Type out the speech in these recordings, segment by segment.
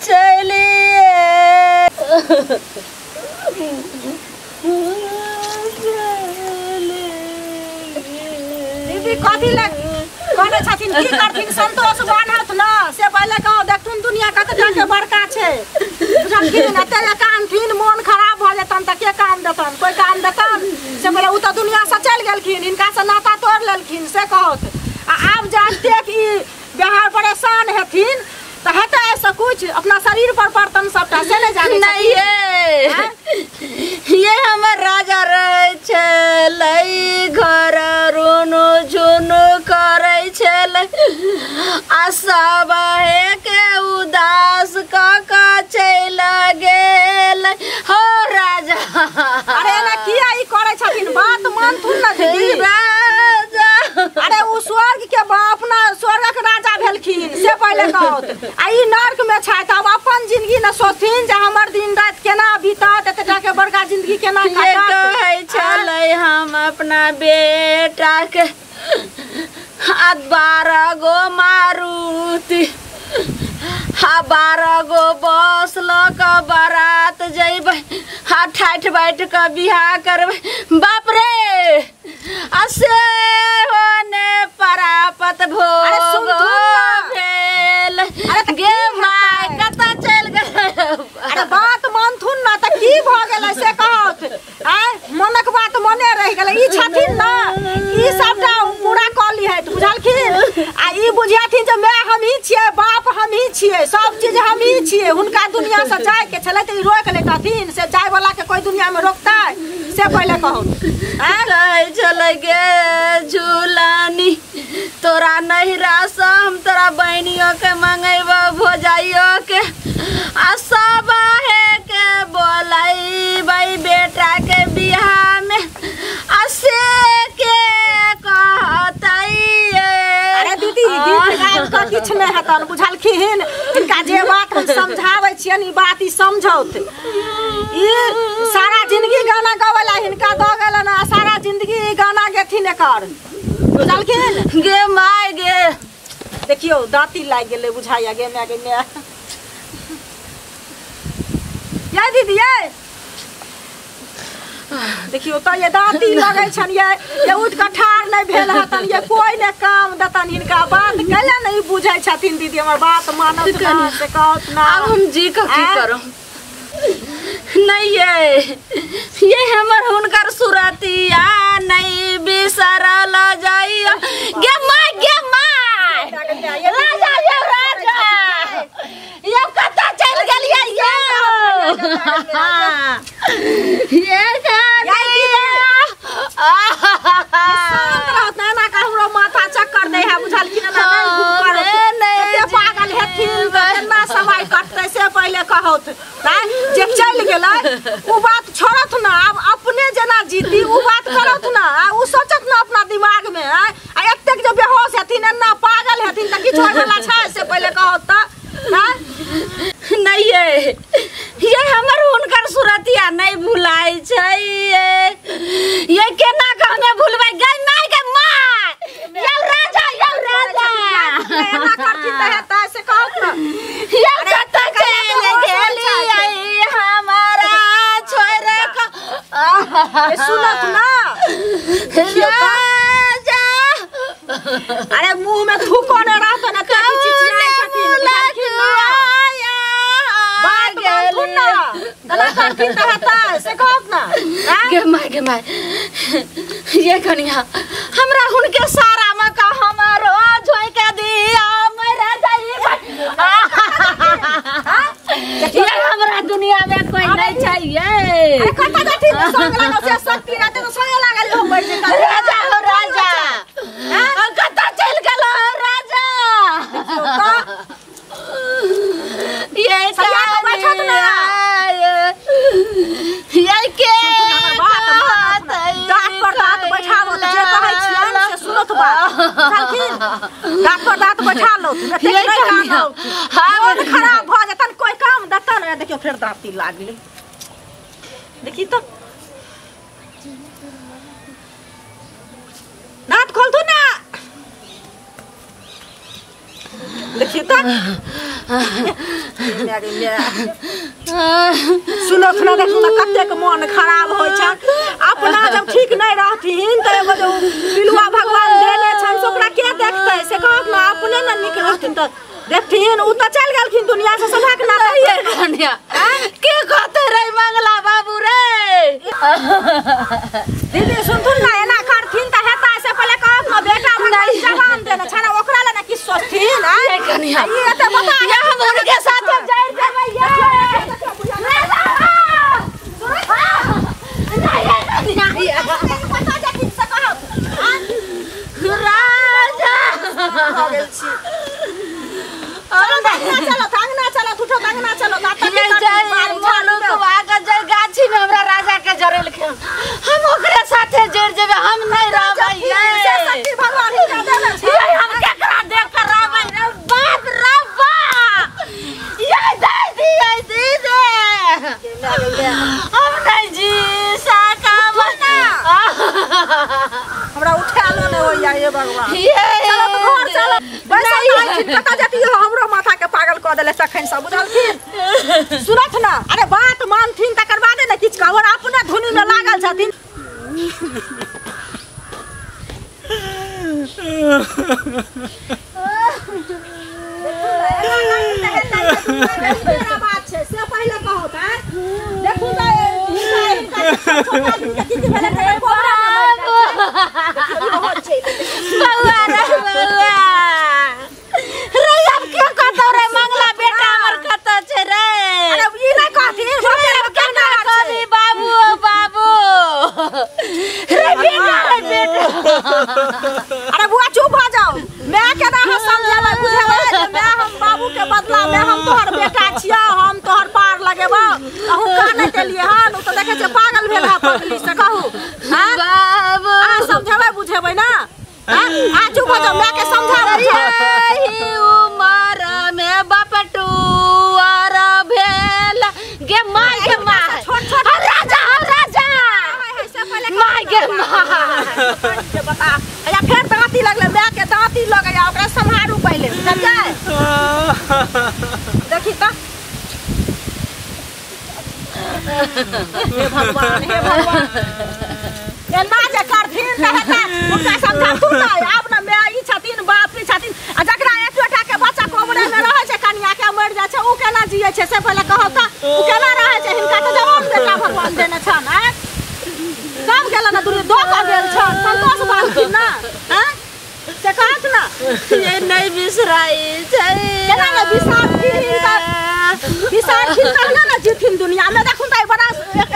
चलिए दीदी कथी लग कहने छथिन की करथिन संतोष बनत न से पहले कहो देखथुन दुनिया कते के बड़का छै बुझलखिन न तेरे कानथिन मन खराब भ जेतन त के काम देतन कोई काम देतन से पहले उ त दुनिया से चल गेलखिन इनका से नाता तोड़ लेलखिन से कहत आब जानते कि बिहार परेशान हेथिन तो हेतै ऐसा कुछ अपना शरीर पर पड़तन सबटा से नहीं जाने नहीं ये हमर राजा रहे छलै घर रोनो झुनो करे छलै आ सब के उदास क चल गेल हो राजा। अरे ना किया ई करे छथिन बात मानथुन न दीदी राजा अरे उ स्वर्ग के अपना स्वर्गक राजा भेलखिन से पहले कहत आ ई नरक में छै त अपन जिंदगी न सोथिन जे हमर दिन रात केना बीतत एतटा के बड़का जिंदगी केना कटत कहै छलै हम अपना बेटा के 12 गो मारुति 12 गो बस ल के बारात जइबै ठाठ बैठ के बियाह करबै बाप रे असे होने परापत भोग भेल गे माय कता चल गेल। अरे बात मानथुन न त की भ गेलै से कहत आय मनक बात मने रह गेलै ई छथिन न ई सबटा पूरा क लिहत बुझलखिन आ ई बुझियाथिन जे मैं हमही छियै बाप हमही छियै सब चीज हमही छियै हुनका दुनिया से जाय के छलै त ई रोक लेतथिन से जाय वाला के कोई दुनिया में रोकतै से पहले कहू कहै छलै गे झूलानी तोरा नहिरा से हम तोरा बहनियों के मंगेबो भोजाइयो के आ सब के बोलैबै बेटा के बियाह में आ से के कहतै। अरे दीदी गीत गायब का किछ नहीं हतन बुझलखिन इनका जे बात हम समझाबै छियन ई बात ई समझौत ई सारा जिंदगी गाना गावला हिनका द गेलन आ सारा जिंदगी गाना गेथिन एकर बुझलखिन गे माय गे देखियो दांती लाग गेलै बुझाइया गे मैं ये दीदी ये देखियो त ये दांती लगे छन ये उठ के ठाड़ नहीं भेल हतन ये कोई ने काम देतन हिनका बात कैला नहीं बुझै छथिन दीदी हमर बात मानत ना से कहत ना अब हम जी का की करम नहीं ये हमर हुनकर सुरतिया नहीं बिसरल जाइयो गे माय राजा ये कता चल गेलियै ये हमरो माथा चक्कर दे है बुझलखिन ना नहीं पागल हेथिन केना समय कटतै से पहले कहत जे चल गेलै उ बात छोड़त ना अब अपने जना जीती उ बात करत ना उ सोचत ना अपना दिमाग में आ एतेक जे बेहोश हेथिन ना पागल हेथिन त किछ होय वाला छै से पहले कहत त नहीं ये हमर हुनकर सुरतिया नहीं भुलाइ छै ये केना कहने भूलबै गै माय यौ राजा एना करथिन त हेतै से कहत न ये कत चल गेलियै हमारा छोरे का सुनत ना राजा अरे मुंह में थूको न रहत न त चिचियाइ छथिन गला करथिन त हेतै से कहत ना गे माय ये कनिया हमरा हुनके सारा में का हमरो झोइ के दिया मेरा जाई ये हमरा दुनिया में कोई नहीं चाहिए अरे कता जाती संग लागल से शक्ति रहते तो संग लागल हो बैठ जे राजा हो राजा कता चल गेल राजा ये सया बैठत ना ये के दांत पर दांत बैठाबो जे कहै छियन से सुनत बा बुझलखिन दांत पर दांत बैठा लो एते नहीं काम हां खराब भ जतन कोई काम दतन देखियो फेर दांती लागले देखी तो दांत खोल दो ना देखिए तो सुनो सुनो देखो ना कते के मन खराब होय छ अपना जब ठीक नहीं रहथिन त एगो जो पिलुआ भगवान देले छन से ओकरा के देखतै से कहत ना अपने न निक रहथिन त देखथिन उ त चल गेलखिन दुनिया से सभा के ना ये कन्या के कहते रे मंगला बाबू रे दीदी सुनथुन ना एना करथिन त हेता से पहले कहत न बेटा भगवान जवान देने छना ओकरा ले ना कि सोचथिन ये कन्या ये त बता ये हम उनके साथ जाई देबै ये हम ओकरे साथे जोड़ जेबे हम नहीं रहबै हम केकरा देख कर रहबै रे बाप रे बा ये दीदी हम नहीं जी साका बना हमरा उठालो ने होइया ये भगवान ये चलो तो घर चलो बैसल पता जति हमरो माथा के पागल क देले सखन सब बुझलखिन सुनत ना अरे बात मानथिन तकर बादे न किछ कहवर अपने धुनी में लागल छथिन बात छै से पहिले कहत है देखू त छोटा दिन के किति भेले रे अरे बुआ चुप हो जाओ मैं केना हम समझाबै बुझाबै मैं हम बाबू के बदला में हम तोहर बेटा छिया हम तोहर पार लगेबो अहू काने के लिए हां उ त देखे छै पागल भेल है पगली से कहू हां बाबू आ समझाबै बुझाबै ना हां आ चुप हो जाओ मैं के समझाबै ही उमर में बपटुआर भेल गे माय छोट छोट राजा से पहले माय गे के बता या फिर दांती लगले मैं के दांती लगया ओकरा संहारू पहले समझै देखी त हे भगवान एना जे करथिन त हेता उनका समझा तू ना अब ना मैं ई छथिन बाप रे छथिन आ जकरा एक बेटा के बच्चा कोबरे में रहै छै कन्या के मर जाय छै उ केना जियै छै से पहले कहौ त उ केना रहै छै हिनका त जवान बेटा भगवान देने छन हैं सब गेल ना दूर दो का गेल छन संतोष बालथिन ना हैं से कहत ना ये नहीं बिसराई छै केना ना विसार खिन कहला ना जीथिन दुनिया में देखुन त बड़ा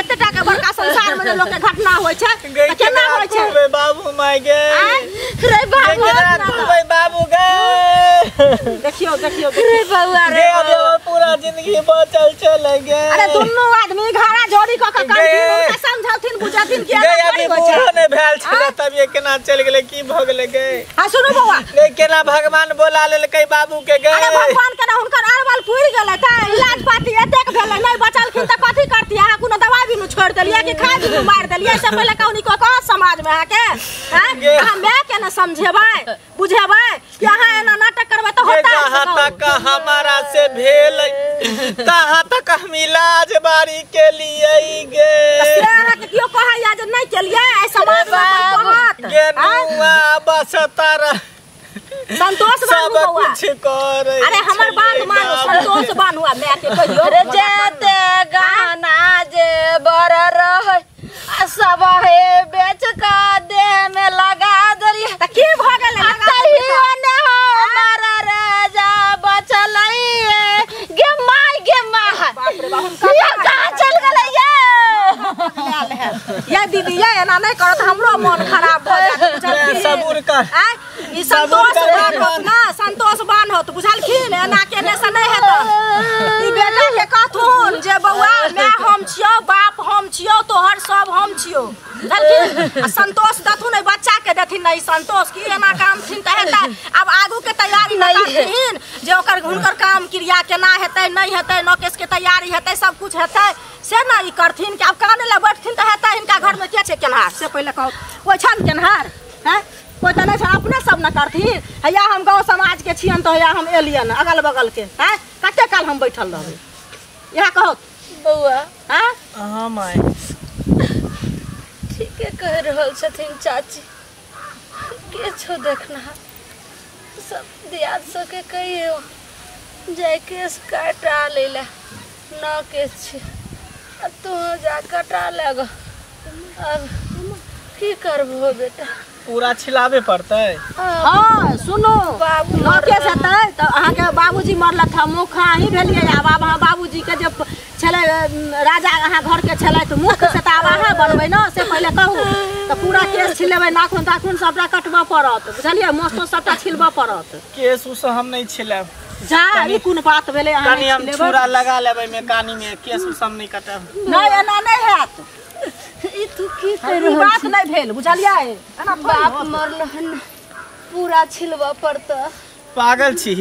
एतेटा के बड़का संसार में लोग के घटना होय छै केना होय छै बाबू माय गे रे बाबू बाबू गे देखियो रे बउआ रे पूरा जिंदगी बचल चले गे अरे दुन्नु आदमी घाड़ा जोड़ी क के करथिन उनका समझाथिन बुझाथिन के गे अभी पूरा ने भेल छले तब ये केना चल गेले की भ गेले गे हां सुनो बउआ गे केना भगवान बोला लेलकै बाबू के गे अरे भगवान केना हुनकर अरबल पुर गेलै त इलाज पाती एतेक भेलै नै बचलखिन त कथि करती अहाँ कोनो दवाई भी न छोड़ देलिए कि खाद भी मार देलिए से पहले कहनी को समाज में आके हैं हम मैं केना समझेबै बुझेबै कि अहाँ एना नाटक करबै त होता जहाँ तक हमारा से भेल तहाँ तक हम इलाज बारी के लिए गे से अहाँ के कियो कहैया जे नै केलिए ए समाज में कहत गे नुआ बस तारा संतोष बाबू बउआ कुछ करे अरे हमर बात मानो संतोष बाबू मैं के कहियो रे जेते गाना जे बर रहै सब हे बेच का देह में लगा दलिए त की भ गेलै तहियोने हमर राजा बचलै गे माय बाप रे बाप ये कहां चल गेलै ये दीदी ये एना नहीं करत हमरो मन खराब भ जात सबूर कर ई संतोष बान ना संतोष बान होत बुझलखिन एना केने से नहीं हेत ई बेटा के कहथुन जे बउआ मैं हम छियो बाप हम छियो तोहर सब हम छियो बुझलखिन संतोष दथुन ए बच्चा के देथिन नहीं संतोष की एना काम थिन त हेता अब आगू के तैयारी करथिन जे ओकर हुनकर काम क्रिया केना हेतै नहीं हेतै नौकेश के तैयारी हेतै सब कुछ हेतै से ना ई करथिन कि अब काने ले बैठथिन त हेतै हिनका घर में के छै केनहार से पहले कहो कोई छन केनहार हैं कोई त नहीं छन अपने सब न करथिन। हैया हम गाँव समाज के छियन तो हैया हम एलियन अगल बगल के हैं कते काल हम बैठल रहबै यहाँ कहो बउआ। हैं हाँ माय ठीके कह रहल छथिन चाची। के छो देखना सब दियाद सके कहियो जाय केस काटा लेला न केस छी तू जा कटा लेग। अब की करबो बेटा पूरा छिलावे पड़तै। हाँ सुनो बाबू न केस हेतै तो अहाँ के बाबूजी मरलक था मुख अहीं भेलियै आब अहाँ बाबूजी के जे छलै राजा अहाँ घर के छलै तो मुख से तो आब अहाँ बनबै न से पहिले कहू तो पूरा केस छिलेबै नाखून ताखून सबटा कटबऽ पड़त बुझलियै मोस्तो सबटा छिलबऽ पड़त। केस उस हम नहीं छिलाब। जा ई कोन बात भेलै अहाँ कनी हम छुरा लगा लेबै में कानी में केस उस हम नहीं कटब। नहीं एना नहीं हैत ई तू की ई बात नहीं भेल बुझलियै एना बाप मरलहन पूरा छिलबऽ पड़त। पागल छी।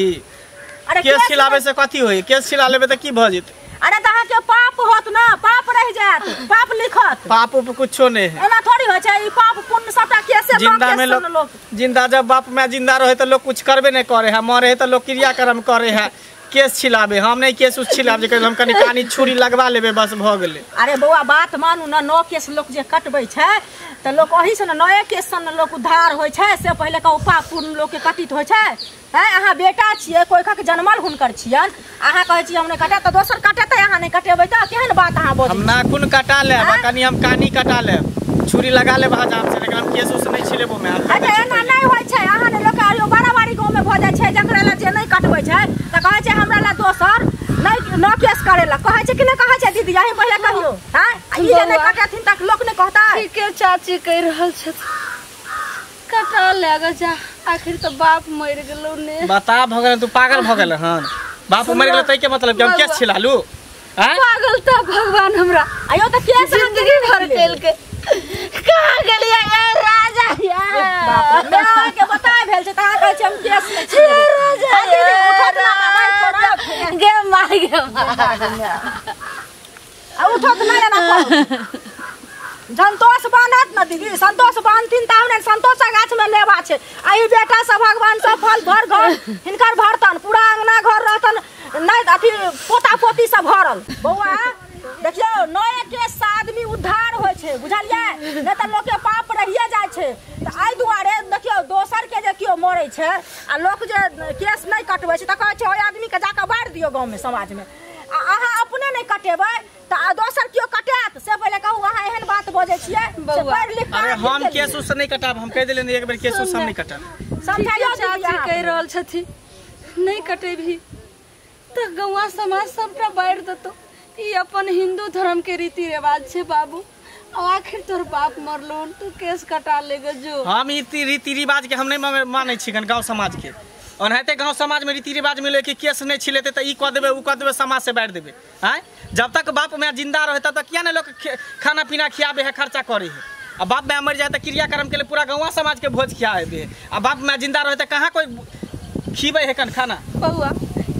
अरे केस छिलावे से कथी होई केस छिला लेबै त की भ जेतै। अरे तो अहाँ के पाप होत ना पाप रह जात पाप लिखत पाप उप कुछो नहीं है। एना थोड़ी होय छै ई पाप पुण्य सबटा केसे जिंदा में लोग जिंदा जब बाप में जिंदा रहे तो लोग कुछ करबे नहीं करे है मरे है तो लोग क्रियाक्रम करे है केस छिलावे हम नहीं केस उस छिलावे जे हम कनी कानी छुरी लगवा लेबे बस भ गेलै। अरे बौआ बात मानू ना नो केस लोग जे कटबै छै त लोग ओही से नए केस से लोग उद्धार होय छै से पहिले का पाप पुण्य लोग के कटित होय छै। हैं अहाँ बेटा छियै कोई का जन्मल हुनकर छियन अहाँ कहै छी हम नहीं कटा त दोसर कटेतै अहाँ नहीं कटेबै त केहन बात अहाँ बोलै। हम नाखून कटा लेब कनी हम कानी कटा लेब छुरी लगा लेब हजाम से लेकिन हम केस उस नहीं छिलेबो में। अच्छा एना नहीं होय छै अहाँ ने लोग आयो बाराबारी गांव में भ जाय छै जकरा ला जे नहीं कटबै छै त कहै छै हमरा ला दोसर नहीं न केस करेला कहै छै कि नहीं कहै छै दीदी यही पहिले कहियो हैं ई जे नहीं कटेथिन तक लोग नहीं कहता। ठीके चाची कह रहल छथिन कटा लेग जा आखिर तो बाप मर गेलो ने। बता भगल तू पागल भ गेल हन बाप मर गेल त के मतलब कि हम केस छिलालू हैं। पागल त भगवान हमरा आयो त केस जिंदगी भर केल के कहां गेलिया ए राजा बाप रे मैं के बताय भेल छै त अहाँ कहै छै हम केस नहीं छी राजा दीदी उठत ना माय पड़त गे माय गे आ उठत ना ना कहो संतोष बांधत न दीदी संतोष बांधथिन त हमने संतोष गाछ में लेबा छै आई बेटा सब भगवान सब फल भर घर हिनकर भरतन पूरा अंगना घर रहतन नहीं अथी पोता पोती सब भरल बौआ देखियो नए केस से आदमी उद्धार होय छै बुझलियै नहीं त लोग के पाप रहिए जाय छै त आई दुआरे देखियो दोसर के जे कियो मरै छै आ लोग जे केस नहीं कटबै छै त कहै छै ओइ आदमी के जाके बाढ़ दियो गांव में समाज में आ अहाँ अपने नहीं कटेबै त दोसर कियो कटात से पहिले कहू अहाँ एहन बात बजै छियै से पढ़ लिख। अरे हम केस उस नहीं कटाब हम कह देले एक बेर केस उस हम नहीं कटाब। समझाइयो चाची कह रहल छथिन नहीं कटेबही त गौवा समाज सबटा बाढ़ देतो ई अपन हिंदू धर्म के रीति रिवाज छै बाबू। आखिर तोर बाप मरलो तू केस कटा लेगे जो। हम ई रीति रिवाज के हम नहीं मानै छी गाँव समाज के ओनाहिते गाँव समाज में रीति रिवाज मिले कि केस नहीं छिलेते तो ई कह देबे उ कह देबे समाज से बांट देबे हैं। जब तक बाप में जिंदा रहे तब तक किया ना लोग खाना पीना खियाबे है खर्चा करे है। अब बाप में मर जाए तो क्रियाक्रम के लिए पूरा गाँव समाज के भोज खियाबे है। अब बाप में जिंदा रहे तो कहाँ कोई खिबे है कन खाना बउआ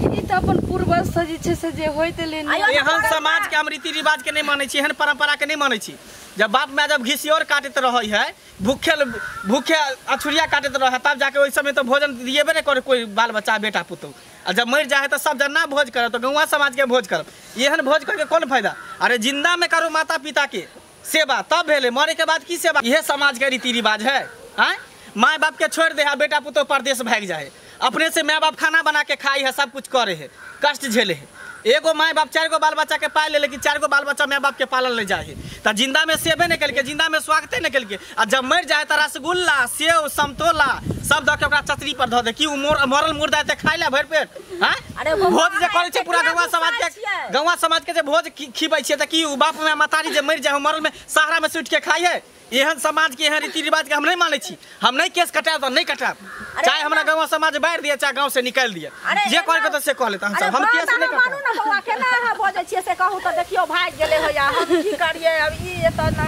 ई त अपन पूर्वज से जे छै से जे होइत लेनी एहन समाज के हम रीति रिवाज के नहीं मानै छी एहन परंपरा के नहीं मानै छी। जब बाप में जब घिसियोर काटत रहे है भूखे अछुरिया काटत रहे तब जाके ओइ समय तो भोजन दिएबे नहीं करे कोई बाल बच्चा बेटा पुतौ। और जब मर जाए तो सब जना भोज करे तो गौवा समाज के भोज करब एहन भोज करके कौन फायदा। अरे जिंदा में करो माता पिता के सेवा तब भेले मरे के बाद की सेवा यह समाज के रीति रिवाज है। माँ बाप के छोड़ दे है बेटा पुतौ परदेश भाग जाए अपने से माँ बाप खाना बना के खाई है सब कुछ करे है कष्ट झेले है। एगो माँ बाप 4 गो बाल बच्चा के पाल ले लेकिन 4 गो बाल बच्चा माँ बाप के पालन ले जाए तो जिंदा में सेवे नहीं करके जिंदा में स्वागते नहीं करके और जब मर जाए तो रसगुल्ला सेव समतोला सब दे के चचरी पर धो दे कि मरल मुर्दा ते खाई ले भर पेट। हैं भोज जे करे छे पूरा गौवा समाज के जे भोज खिबै छे त कि बाप में मतारी जे मर जाए मरल में सहारा में सुट के खाइए एहन समाज के एहन रीति रिवाज के हम नहीं माने छी। हम नहीं केस कटाब तो नहीं कटाब चाहे हमरा गाँव समाज बाढ़ दिए चाहे गाँव से निकाल दिए जे करे के तो से कह लेता हम केस नहीं मानू ना बउआ केना अहाँ बजै छियै से कहू तो देखियो भाग गेले हो या हम की करिए अब ई एत ना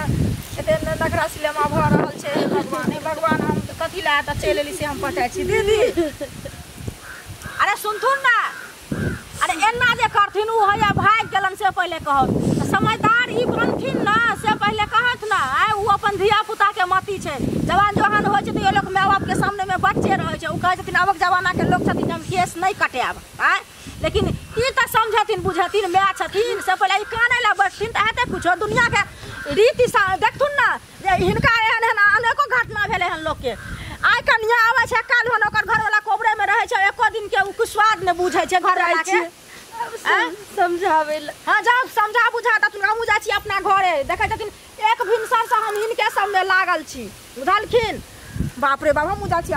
एते नगरा सिनेमा भ रहल छै भगवान हम कथि ला त चलि एली से हम पटाइ छी दीदी। अरे सुनथुन ना अरे एना जे करथिन उ होया भाग गेलन से पहिले कहत समझदार ई बनथिन ना से पहिले कहत ना उ अपन धिया पुता के मती छै जवान जवान होय छै त ये लोग माय बाप के सामने में बच्चे रह कहे छथिन अबक जमाना के लोग छथिन हम केस नहीं कटाब आय लेकिन ई त समझथिन बुझथिन माय छथिन से पहले ई काने ला बैठथिन त हेते कुछो दुनिया के रीति देखथुन ना जे हिनका एहन एहन अनेको घटना भेले हन लोग के आइ कन्या आवे छै काल होन ओकर घर वाला कोबरे में रहे छै एको दिन के उ स्वाद ने बुझै छै घर वाला के समझावे हाँ जब समझा बुझा त हमहूँ जाइ छी अपना घरे देखै छथिन एक भिनसर से हम हिनके सब में लागल छी बुझलखिन बाप रे बाप हमहूँ जाइ छी